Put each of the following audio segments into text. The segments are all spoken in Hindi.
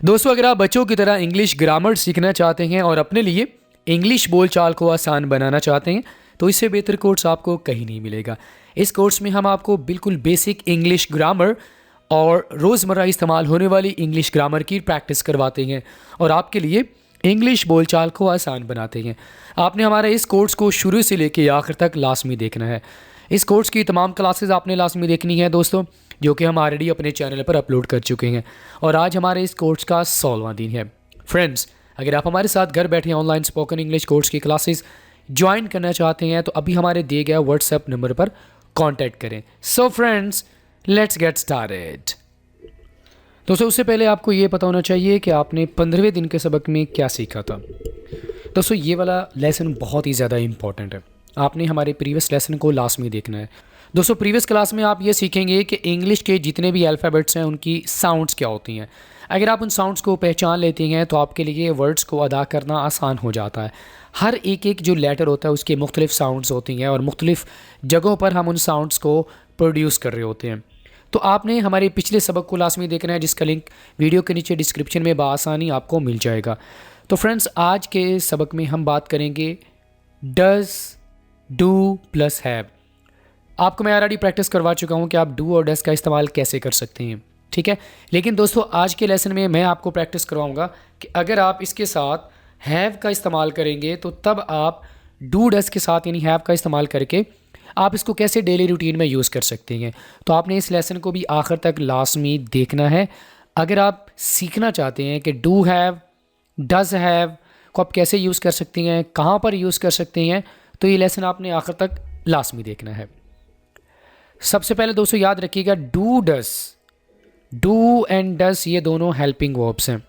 दोस्तों, अगर आप बच्चों की तरह इंग्लिश ग्रामर सीखना चाहते हैं और अपने लिए इंग्लिश बोलचाल को आसान बनाना चाहते हैं तो इससे बेहतर कोर्स आपको कहीं नहीं मिलेगा। इस कोर्स में हम आपको बिल्कुल बेसिक इंग्लिश ग्रामर और रोज़मर्रा इस्तेमाल होने वाली इंग्लिश ग्रामर की प्रैक्टिस करवाते हैं और आपके लिए इंग्लिश बोलचाल को आसान बनाते हैं। आपने हमारे इस कोर्स को शुरू से लेकर आखिर तक लाजमी देखना है। इस कोर्स की तमाम क्लासेस आपने लाजमी देखनी है दोस्तों, जो कि हम ऑलरेडी अपने चैनल पर अपलोड कर चुके हैं और आज हमारे इस कोर्स का 16वां दिन है। फ्रेंड्स, अगर आप हमारे साथ घर बैठे ऑनलाइन स्पोकन इंग्लिश कोर्स की क्लासेस ज्वाइन करना चाहते हैं तो अभी हमारे दिए गए व्हाट्सएप नंबर पर कांटेक्ट करें। So friends, let's get started. दोस्तों, उससे पहले आपको ये पता होना चाहिए कि आपने 15वें दिन के सबक में क्या सीखा था। दोस्तों, ये वाला लेसन बहुत ही ज़्यादा इंपॉर्टेंट है। आपने हमारे प्रीवियस लेसन को लाजमी देखना है। दोस्तों, प्रीवियस क्लास में आप ये सीखेंगे कि इंग्लिश के जितने भी अल्फ़ाबेट्स हैं उनकी साउंड्स क्या होती हैं। अगर आप उन साउंड्स को पहचान लेते हैं तो आपके लिए वर्ड्स को अदा करना आसान हो जाता है। हर एक जो लेटर होता है उसके मुख्तलिफ साउंड्स होती हैं और मुख्तलिफ जगहों पर हम उन साउंड्स को प्रोड्यूस कर रहे होते हैं। तो आपने हमारे पिछले सबक को लाजमी देखना है, जिसका लिंक वीडियो के नीचे डिस्क्रिप्शन में बआसानी आपको मिल जाएगा। तो फ्रेंड्स, आज के सबक में हम बात करेंगे डज़, डू प्लस हैव। आपको मैं ऑलरेडी प्रैक्टिस करवा चुका हूँ कि आप डू और डज़ का इस्तेमाल कैसे कर सकते हैं, ठीक है। लेकिन दोस्तों, आज के लेसन में मैं आपको प्रैक्टिस करवाऊँगा कि अगर आप इसके साथ हैव का इस्तेमाल करेंगे तो तब आप डू डज़ के साथ यानी हैव का इस्तेमाल करके आप इसको कैसे डेली रूटीन में यूज़ कर सकते हैं। तो आपने इस लेसन को भी आखिर तक लाजमी देखना है। अगर आप सीखना चाहते हैं कि डू हैव, डज़ हैव को आप कैसे यूज़ कर सकते हैं, कहाँ पर यूज़ कर सकते हैं, तो ये लेसन आपने आखिर तक लाजमी देखना है। सबसे पहले दोस्तों याद रखिएगा, do does, do and does ये दोनों हेल्पिंग वर्ब्स हैं।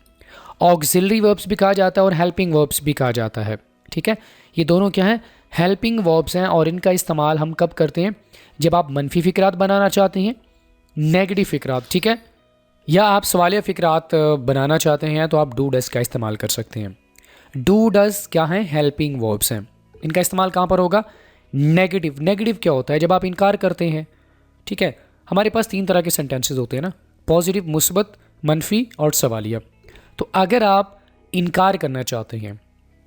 ऑक्सिलरी वर्ब्स भी कहा जाता है और हेल्पिंग वर्ब्स भी कहा जाता है, ठीक है। ये दोनों क्या हैं? हेल्पिंग वर्ब्स हैं और इनका इस्तेमाल हम कब करते हैं? जब आप मनफी फ़िक्रात बनाना चाहते हैं, नेगेटिव फ़िक्रात, ठीक है, या आप सवालिया फ़िक्रात बनाना चाहते हैं तो आप डू डज़ का इस्तेमाल कर सकते हैं। डू डज़ क्या हैं? हेल्पिंग वर्ब्स हैं। इनका इस्तेमाल कहाँ पर होगा? नेगेटिव। नेगेटिव क्या होता है? जब आप इनकार करते हैं, ठीक है। हमारे पास 3 तरह के सेंटेंसेस होते हैं ना, पॉजिटिव, मुस्बत, मनफी और सवालिया। तो अगर आप इनकार करना चाहते हैं,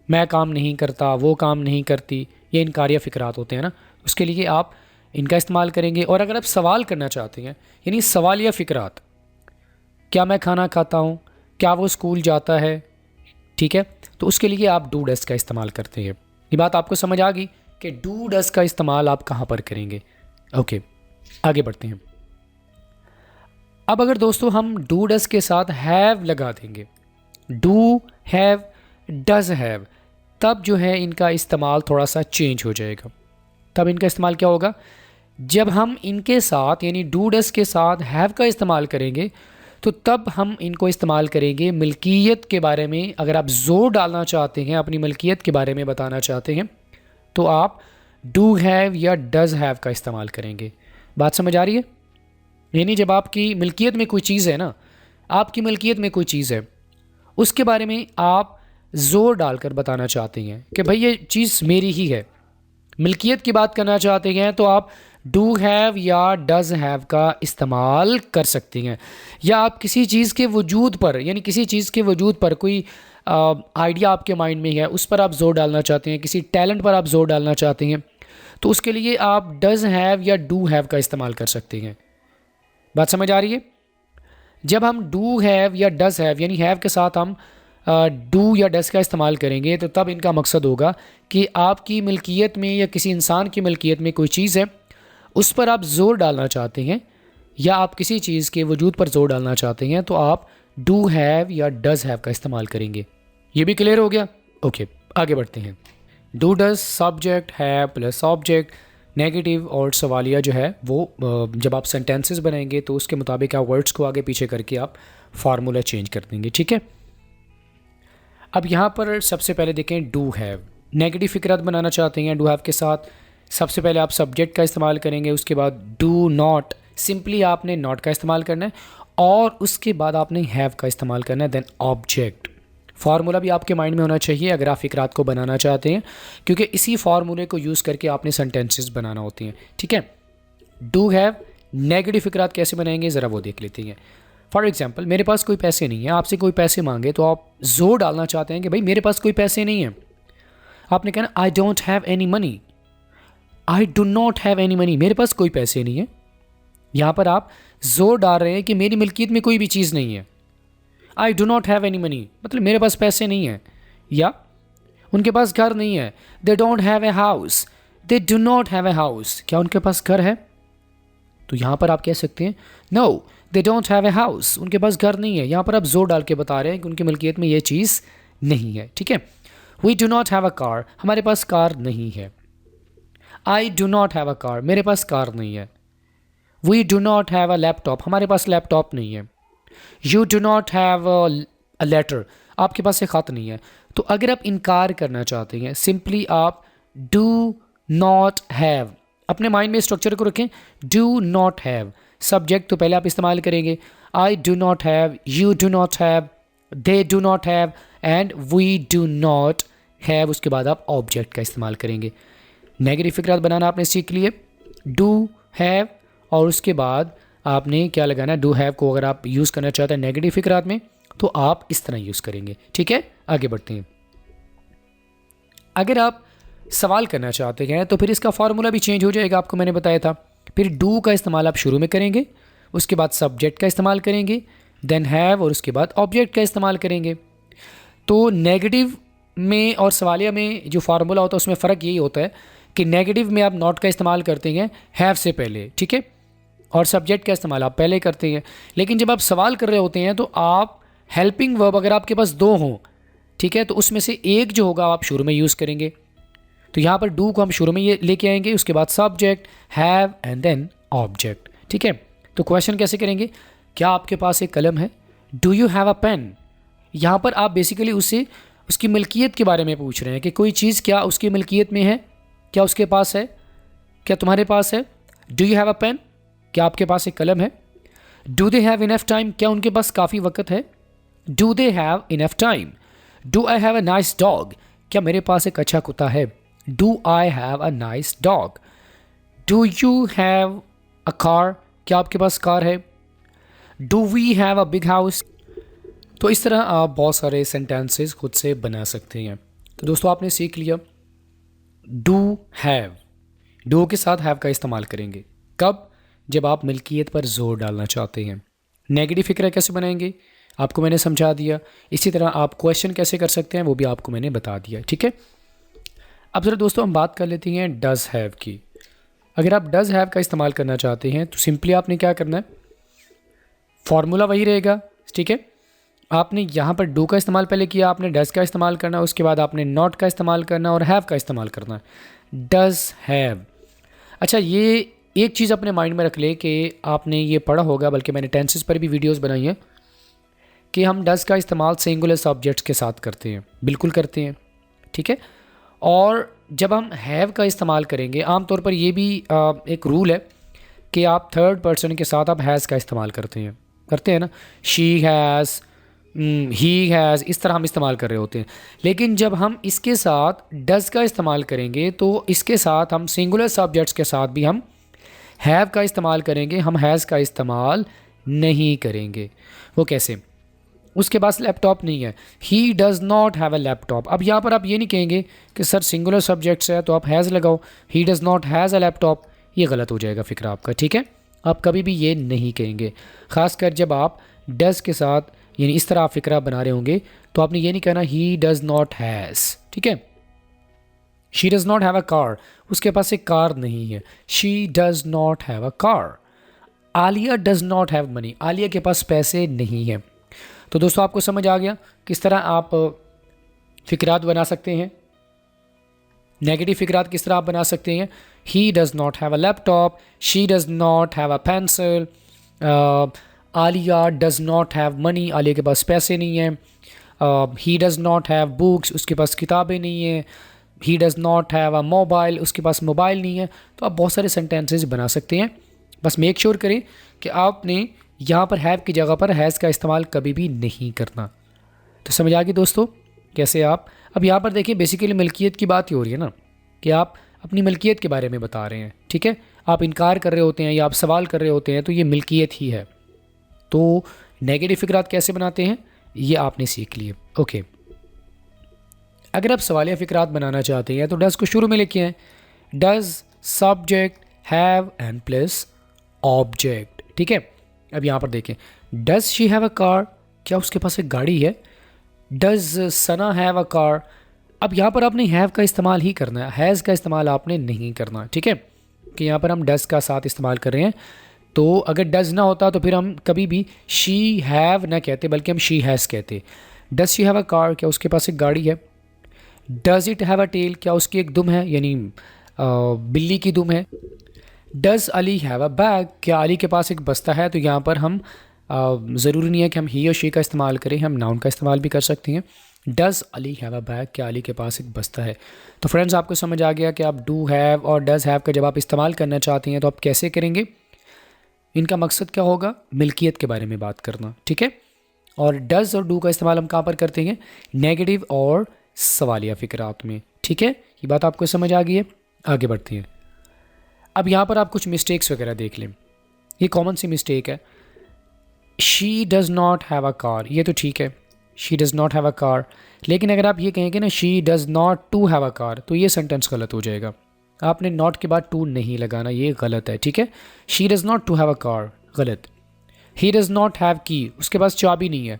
मैं काम नहीं करता, वो काम नहीं करती, ये इनकारिया फ़िक्रात होते हैं ना, उसके लिए आप इनका इस्तेमाल करेंगे। और अगर आप सवाल करना चाहते हैं यानी सवालिया फ़िक्रात, क्या मैं खाना खाता हूँ, क्या वो स्कूल जाता है, ठीक है, तो उसके लिए आप डू डज़ का इस्तेमाल करते हैं। ये बात आपको समझ आ गई कि डू डज़ का इस्तेमाल आप कहाँ पर करेंगे। ओके, आगे बढ़ते हैं। अब अगर दोस्तों हम डू डज़ के साथ हैव लगा देंगे, डू हैव, डज़ हैव, तब जो है इनका इस्तेमाल थोड़ा सा चेंज हो जाएगा। तब इनका इस्तेमाल क्या होगा? जब हम इनके साथ यानी डू डज़ के साथ हैव का इस्तेमाल करेंगे तो तब हम इनको इस्तेमाल करेंगे मिल्कियत के बारे में। अगर आप ज़ोर डालना चाहते हैं, अपनी मिल्कियत के बारे में बताना चाहते हैं, तो आप डू हैव या डज़ हैव का इस्तेमाल करेंगे। बात समझ आ रही है? यानी जब आपकी मिल्कियत में कोई चीज़ है ना, आपकी मिल्कियत में कोई चीज़ है, उसके बारे में आप ज़ोर डालकर बताना चाहते हैं कि भाई ये चीज़ मेरी ही है, मिल्कियत की बात करना चाहते हैं, तो आप डू हैव या डज़ हैव का इस्तेमाल कर सकते हैं। या आप किसी चीज़ के वजूद पर यानी किसी चीज़ के वजूद पर कोई आइडिया आपके माइंड में है, उस पर आप ज़ोर डालना चाहते हैं, किसी टैलेंट पर आप ज़ोर डालना चाहते हैं, तो उसके लिए आप डज़ हैव या डू हैव का इस्तेमाल कर सकते हैं। बात समझ आ रही है? जब हम डू हैव या डज़ हैव यानी हैव के साथ हम डू या डज़ का इस्तेमाल करेंगे तो तब इनका मकसद होगा कि आपकी मिल्कियत में या किसी इंसान की मिल्कियत में कोई चीज़ है, उस पर आप ज़ोर डालना चाहते हैं या आप किसी चीज़ के वजूद पर ज़ोर डालना चाहते हैं, तो आप डू हैव या डज़ हैव का इस्तेमाल करेंगे। ये भी क्लियर हो गया? ओके, आगे बढ़ते हैं। Do does subject, have plus object, negative और सवालिया जो है वो जब आप सेंटेंसेस बनाएंगे तो उसके मुताबिक आप वर्ड्स को आगे पीछे करके आप फार्मूला चेंज कर देंगे, ठीक है। अब यहाँ पर सबसे पहले देखें, डू हैव। नेगेटिव फ़िक्रात बनाना चाहते हैं डू हैव के साथ, सबसे पहले आप सब्जेक्ट का इस्तेमाल करेंगे, उसके बाद डू नॉट, सिंपली आपने नॉट का इस्तेमाल करना है, और उसके बाद आपने हैव का इस्तेमाल करना है, देन ऑब्जेक्ट। फार्मूला भी आपके माइंड में होना चाहिए अगर आप फ़िक्रात को बनाना चाहते हैं, क्योंकि इसी फार्मूले को यूज़ करके आपने सेंटेंसेस बनाना होती हैं, ठीक है। डू हैव नेगेटिव फ़िक्रात कैसे बनाएंगे ज़रा वो देख लेते हैं। फॉर एग्जाम्पल मेरे पास कोई पैसे नहीं है, आपसे कोई पैसे मांगे तो आप जोर डालना चाहते हैं कि भाई मेरे पास कोई पैसे नहीं है। आपने कहना I don't have any money, I do not have any money, मेरे पास कोई पैसे नहीं है। यहाँ पर आप जोर डाल रहे हैं कि मेरी मिल्कियत में कोई भी चीज़ नहीं है। I do not have any money मतलब मेरे पास पैसे नहीं है, या उनके पास घर नहीं है। दे don't have a house, they do not have a house, क्या उनके पास घर है? तो यहाँ पर आप कह सकते हैं no they don't have a house, उनके पास घर नहीं है। यहाँ पर आप जोर डाल के बता रहे हैं कि उनकी मिल्कियत में ये चीज़ नहीं है। ठीक है। We do not have a car, हमारे पास कार नहीं है। I do not have a car, मेरे पास कार नहीं है। We do not have a laptop, हमारे पास लैपटॉप नहीं है। You do not have a letter, आपके पास एक ख़त नहीं है। तो अगर आप इनकार करना चाहते हैं, सिंपली आप डू नॉट हैव, अपने माइंड में स्ट्रक्चर को रखें। डू नॉट हैव, सब्जेक्ट तो पहले आप इस्तेमाल करेंगे। I do not have, you do not have, they do not have and we do not have, उसके बाद आप ऑब्जेक्ट का इस्तेमाल करेंगे। नेगेटिव फिक्रात बनाना आपने सीख लिए, डू हैव, और उसके बाद आपने क्या लगाना, डू हैव को अगर आप यूज़ करना चाहते हैं नेगेटिव फिक्रात में तो आप इस तरह यूज़ करेंगे। ठीक है, आगे बढ़ते हैं। अगर आप सवाल करना चाहते हैं तो फिर इसका फार्मूला भी चेंज हो जाएगा, आपको मैंने बताया था। फिर डू का इस्तेमाल आप शुरू में करेंगे, उसके बाद सब्जेक्ट का इस्तेमाल करेंगे, देन हैव, और उसके बाद ऑब्जेक्ट का इस्तेमाल करेंगे। तो नेगेटिव में और सवालिया में जो फार्मूला होता है उसमें फ़र्क यही होता है कि नेगेटिव में आप नॉट का इस्तेमाल करते हैं हैव से पहले, ठीक है, और सब्जेक्ट का इस्तेमाल आप पहले करते हैं। लेकिन जब आप सवाल कर रहे होते हैं तो आप हेल्पिंग वर्ब अगर आपके पास दो हों, ठीक है, तो उसमें से एक जो होगा आप शुरू में यूज़ करेंगे। तो यहाँ पर डू को हम शुरू में ये लेके आएंगे, उसके बाद subject, have and then object. ठीक है, तो क्वेश्चन कैसे करेंगे, क्या आपके पास एक कलम है? Do you have a pen? यहाँ पर आप बेसिकली उससे उसकी मिल्कियत के बारे में पूछ रहे हैं कि कोई चीज़ क्या उसकी मिल्कियत में है, क्या उसके पास है, क्या तुम्हारे पास है? Do you have a pen, क्या आपके पास एक कलम है? Do they have enough time, क्या उनके पास काफ़ी वक्त है? Do they have enough time. Do I have a nice dog, क्या मेरे पास एक अच्छा कुत्ता है? Do I have a nice dog. Do you have a car, क्या आपके पास कार है? Do we have a big house. तो इस तरह आप बहुत सारे सेंटेंसेस खुद से बना सकते हैं। तो दोस्तों आपने सीख लिया डू हैव, डू के साथ हैव का इस्तेमाल करेंगे कब? जब आप मिल्कियत पर जोर डालना चाहते हैं। नेगेटिव फिक्रा कैसे बनाएंगे आपको मैंने समझा दिया। इसी तरह आप क्वेश्चन कैसे कर सकते हैं वो भी आपको मैंने बता दिया। ठीक है, अब ज़रा दोस्तों हम बात कर लेते हैं डज़ हैव की। अगर आप डज़ हैव का इस्तेमाल करना चाहते हैं तो सिंपली आपने क्या करना है, फॉर्मूला वही रहेगा। ठीक है, आपने यहाँ पर डू का इस्तेमाल पहले किया, आपने डज़ का इस्तेमाल करना, उसके बाद आपने नॉट का इस्तेमाल करना और हैव का इस्तेमाल करना। Does have. अच्छा, ये एक चीज़ अपने माइंड में रख ले कि आपने ये पढ़ा होगा, बल्कि मैंने टेंसेस पर भी वीडियोस बनाई हैं कि हम डज़ का इस्तेमाल सिंगुलर सब्जेक्ट्स के साथ करते हैं, बिल्कुल करते हैं। ठीक है, और जब हम हैव का इस्तेमाल करेंगे, आमतौर पर ये भी एक रूल है कि आप थर्ड पर्सन के साथ आप हैज़ का इस्तेमाल करते हैं ना, शी हैज़, ही हैज़, इस तरह हम इस्तेमाल कर रहे होते हैं। लेकिन जब हम इसके साथ डज़ का इस्तेमाल करेंगे तो इसके साथ हम सिंगुलर सब्जेक्ट्स के साथ भी हम हैव का इस्तेमाल करेंगे, हम हैज़ का इस्तेमाल नहीं करेंगे। वो कैसे? उसके पास लैपटॉप नहीं है, he does not have a laptop. अब यहाँ पर आप ये नहीं कहेंगे कि सर सिंगुलर सब्जेक्ट्स है तो आप हैज़ लगाओ, ही does not has a laptop, ये गलत हो जाएगा फ़िक्रा आपका। ठीक है, आप कभी भी ये नहीं कहेंगे, ख़ासकर जब आप डज़ के साथ यानी इस तरह आप फ़िक्रा बना रहे होंगे तो आपने ये नहीं कहना ही डज़ नॉट हैज़। ठीक है, she does not have a car, उसके पास एक कार नहीं है, she does not have a car. Alia does not have money, Alia के पास पैसे नहीं हैं। तो दोस्तों आपको समझ आ गया किस तरह आप फ़िक्रात बना सकते हैं, नेगेटिव फ़िक्रात किस तरह आप बना सकते हैं। ही does not have a laptop, she does not have a pencil, Alia does not have money, Alia के पास पैसे नहीं हैं। ही डज़ नॉट हैव बुक्स, उसके पास किताबें नहीं हैं। ही does not have a mobile, उसके पास मोबाइल नहीं है। तो आप बहुत सारे सेंटेंसेस बना सकते हैं, बस मेक श्योर करें कि आपने यहाँ पर हैव की जगह पर हैज़ का इस्तेमाल कभी भी नहीं करना। तो समझ आ गई दोस्तों कैसे आप, अब यहाँ पर देखिए बेसिकली मिल्कियत की बात ही हो रही है ना, कि आप अपनी मिल्कियत के बारे में बता रहे हैं। ठीक है, आप इनकार कर रहे होते हैं या आप सवाल कर रहे होते हैं तो ये मिल्कियत ही है। तो नेगेटिव फ़िक्रात कैसे बनाते हैं ये आपने सीख लिए। ओके, अगर आप सवालिया फ़िक्रात बनाना चाहते हैं तो डज़ को शुरू में लिखे हैं, does subject have and plus object. ठीक है, अब यहाँ पर देखें, does she have a car, क्या उसके पास एक गाड़ी है। Does Sana have a car, अब यहाँ पर आपने हैव का इस्तेमाल ही करना है, हैज़ का इस्तेमाल आपने नहीं करना। ठीक है, कि यहाँ पर हम डज़ का साथ इस्तेमाल कर रहे हैं, तो अगर डज़ ना होता तो फिर हम कभी भी शी हैव ना कहते बल्कि हम शी हैज़ कहते। Does she have a car, क्या उसके पास एक गाड़ी है। Does it have a tail, क्या उसकी एक दुम है, यानी बिल्ली की दुम है। Does Ali have a bag, क्या अली के पास एक बस्ता है। तो यहाँ पर हम ज़रूरी नहीं है कि हम ही और शी का इस्तेमाल करें, हम नाउन का इस्तेमाल भी कर सकते हैं। Does Ali have a bag, क्या अली के पास एक बस्ता है। तो फ्रेंड्स आपको समझ आ गया कि आप डू हैव और डज़ हैव का जब आप इस्तेमाल करना चाहते हैं तो आप कैसे करेंगे। इनका मकसद क्या होगा, मिल्कियत के बारे में बात करना। ठीक है, और डज़ और डू का इस्तेमाल हम कहाँ पर करते हैं, नेगेटिव और सवालिया फ़िक्रात में। ठीक है, ये बात आपको समझ आ गई है। आगे बढ़ते हैं। अब यहाँ पर आप कुछ मिस्टेक्स वगैरह देख लें, ये कॉमन सी मिस्टेक है। She does not have a car, ये तो ठीक है, she does not have a car, लेकिन अगर आप ये कहेंगे ना she does not to have a car, तो ये सेंटेंस गलत हो जाएगा। आपने नॉट के बाद टू नहीं लगाना, ये गलत है। ठीक है, she does not to have a car, गलत। ही डज़ नॉट हैव की, उसके पास चाबी नहीं है।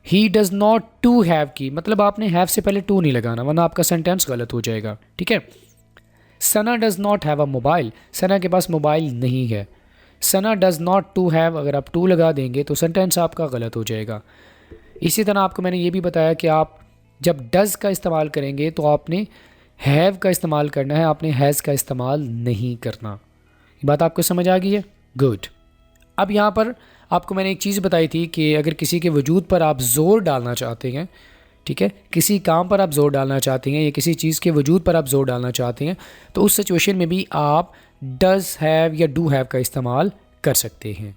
He does not to have key, मतलब आपने हैव से पहले टू नहीं लगाना वरना आपका सेंटेंस गलत हो जाएगा। ठीक है, Sana does not have a mobile, Sana के पास मोबाइल नहीं है। Sana does not to have, अगर आप टू लगा देंगे तो सेंटेंस आपका गलत हो जाएगा। इसी तरह आपको मैंने ये भी बताया कि आप जब डज़ का इस्तेमाल करेंगे तो आपने हैव का इस्तेमाल करना है, आपने हैज़ का इस्तेमाल नहीं करना। ये बात आपको समझ आ गई है, गुड। अब यहाँ पर आपको मैंने एक चीज़ बताई थी कि अगर किसी के वजूद पर आप ज़ोर डालना चाहते हैं, ठीक है, किसी काम पर आप ज़ोर डालना चाहते हैं या किसी चीज़ के वजूद पर आप ज़ोर डालना चाहते हैं, तो उस सिचुएशन में भी आप डज़ हैव या डू हैव का इस्तेमाल कर सकते हैं।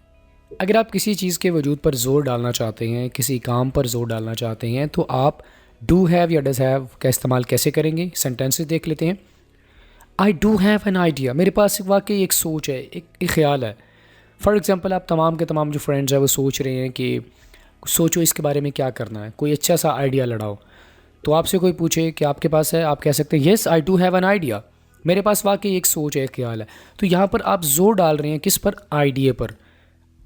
अगर आप किसी चीज़ के वजूद पर ज़ोर डालना चाहते हैं, किसी काम पर ज़ोर डालना चाहते हैं, तो आप डू हैव या डज़ हैव का इस्तेमाल कैसे करेंगे। सेंटेंसेस देख लेते हैं। I do have an idea, मेरे पास वाकई एक सोच है, एक ख्याल है। फॉर एग्ज़ाम्पल आप तमाम के तमाम जो फ्रेंड्स हैं वो सोच रहे हैं कि सोचो इसके बारे में क्या करना है, कोई अच्छा सा आइडिया लड़ाओ। तो आपसे कोई पूछे कि आपके पास है, आप कह सकते हैं yes I do have an idea, मेरे पास वाकई एक सोच है, एक ख्याल है। तो यहाँ पर आप जोर डाल रहे हैं किस पर, आइडिया पर।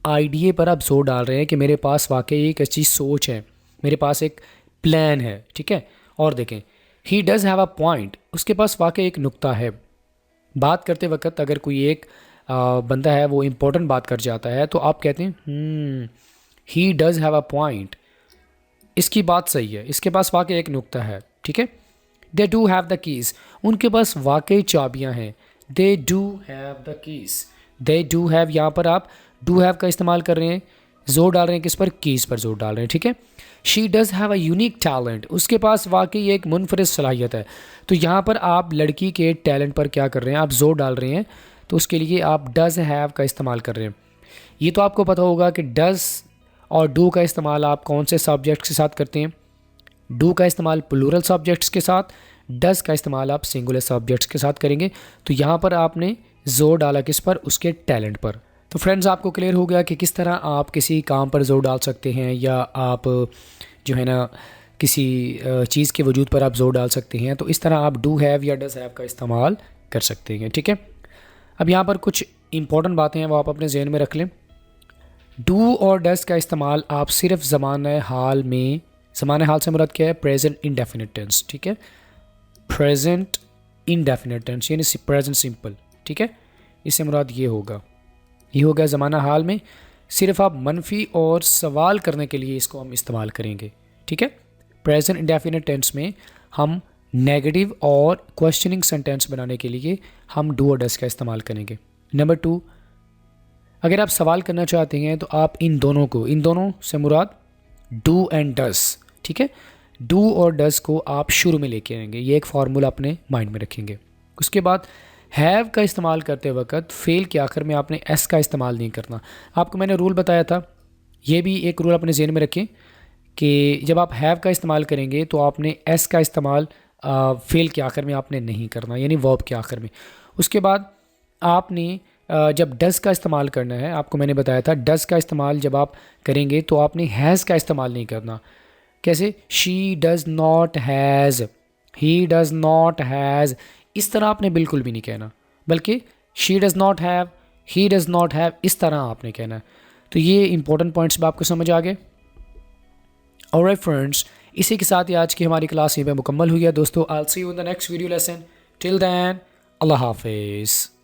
आइडिया पर आप जोर डाल रहे हैं कि मेरे पास वाकई एक अच्छी सोच है, मेरे पास एक प्लान है। ठीक है, और देखें he does have a point, उसके पास वाकई एक नुक्ता है। बात करते वक्त अगर कोई एक बंदा है वो इम्पोर्टेंट बात कर जाता है तो आप कहते हैं he does have a point, इसकी बात सही है, इसके पास वाकई एक नुक्ता है। ठीक है, they do have the keys, उनके पास वाकई चाबियां हैं। They do have the keys, they do have, यहाँ पर आप डू हैव का इस्तेमाल कर रहे हैं, जोर डाल रहे हैं किस पर, कीज़ पर जोर डाल रहे हैं। ठीक है, she does have a unique talent, उसके पास वाकई एक मुनफरिद सलाहियत है। तो यहाँ पर आप लड़की के टैलेंट पर क्या कर रहे हैं, आप जोर डाल रहे हैं, तो उसके लिए आप डज़ हैव का इस्तेमाल कर रहे हैं। ये तो आपको पता होगा कि डज़ और डू का इस्तेमाल आप कौन से सब्जेक्ट्स के साथ करते हैं। डू का इस्तेमाल प्लूरल सब्जेक्ट्स के साथ, डज़ का इस्तेमाल आप सिंगुलर सब्जेक्ट्स के साथ करेंगे। तो यहाँ पर आपने जोर डाला किस पर, उसके टैलेंट पर। तो फ्रेंड्स आपको क्लियर हो गया कि किस तरह आप किसी काम पर जोर डाल सकते हैं या आप जो है ना किसी चीज़ के वजूद पर आप जोर डाल सकते हैं। तो इस तरह आप डू हैव या डज़ हैव का इस्तेमाल कर सकते हैं। ठीक है, अब यहाँ पर कुछ इंपॉर्टेंट बातें हैं वो आप अपने जहन में रख लें। डू और डज़ का इस्तेमाल आप सिर्फ ज़माने हाल में, ज़माने हाल से मुराद क्या है, प्रेजेंट इंडेफिनिट टेंस। ठीक है, प्रेजेंट इंडेफिनिट टेंस यानी प्रेजेंट सिंपल। ठीक है, इससे मुराद ये होगा, ये हो गया ज़माना हाल में, सिर्फ आप मनफी और सवाल करने के लिए इसको हम इस्तेमाल करेंगे। ठीक है, प्रेजेंट इंडेफिनिट टेंस में हम नेगेटिव और क्वेश्चनिंग सेंटेंस बनाने के लिए हम डू और डज़ का इस्तेमाल करेंगे। नंबर 2, अगर आप सवाल करना चाहते हैं तो आप इन दोनों से मुराद डू एंड डज़। ठीक है, डू और डज़ को आप शुरू में लेके आएंगे, ये एक फार्मूला अपने माइंड में रखेंगे। उसके बाद हैव का इस्तेमाल करते वक्त फेल के आखिर में आपने एस का इस्तेमाल नहीं करना। आपको मैंने रूल बताया था, ये भी एक रूल अपने जहन में रखें कि जब आप हैव का इस्तेमाल करेंगे तो आपने एस का इस्तेमाल फेल के आखिर में आपने नहीं करना, यानी वर्ब के आखिर में। उसके बाद आपने जब डज़ का इस्तेमाल करना है, आपको मैंने बताया था डज़ का इस्तेमाल जब आप करेंगे तो आपने हैज़ का इस्तेमाल नहीं करना। कैसे? She does not has, he does not has, इस तरह आपने बिल्कुल भी नहीं कहना, बल्कि she does not have, he does not have, इस तरह आपने कहना है। तो ये इंपॉर्टेंट पॉइंट्स भी आपको समझ आ गए। ऑलराइट फ्रेंड्स, इसी के साथ ही आज की हमारी क्लास यहीं पे मुकम्मल हुई है दोस्तों। I will see you in the next video lesson. Till then, अल्लाह हाफिज़।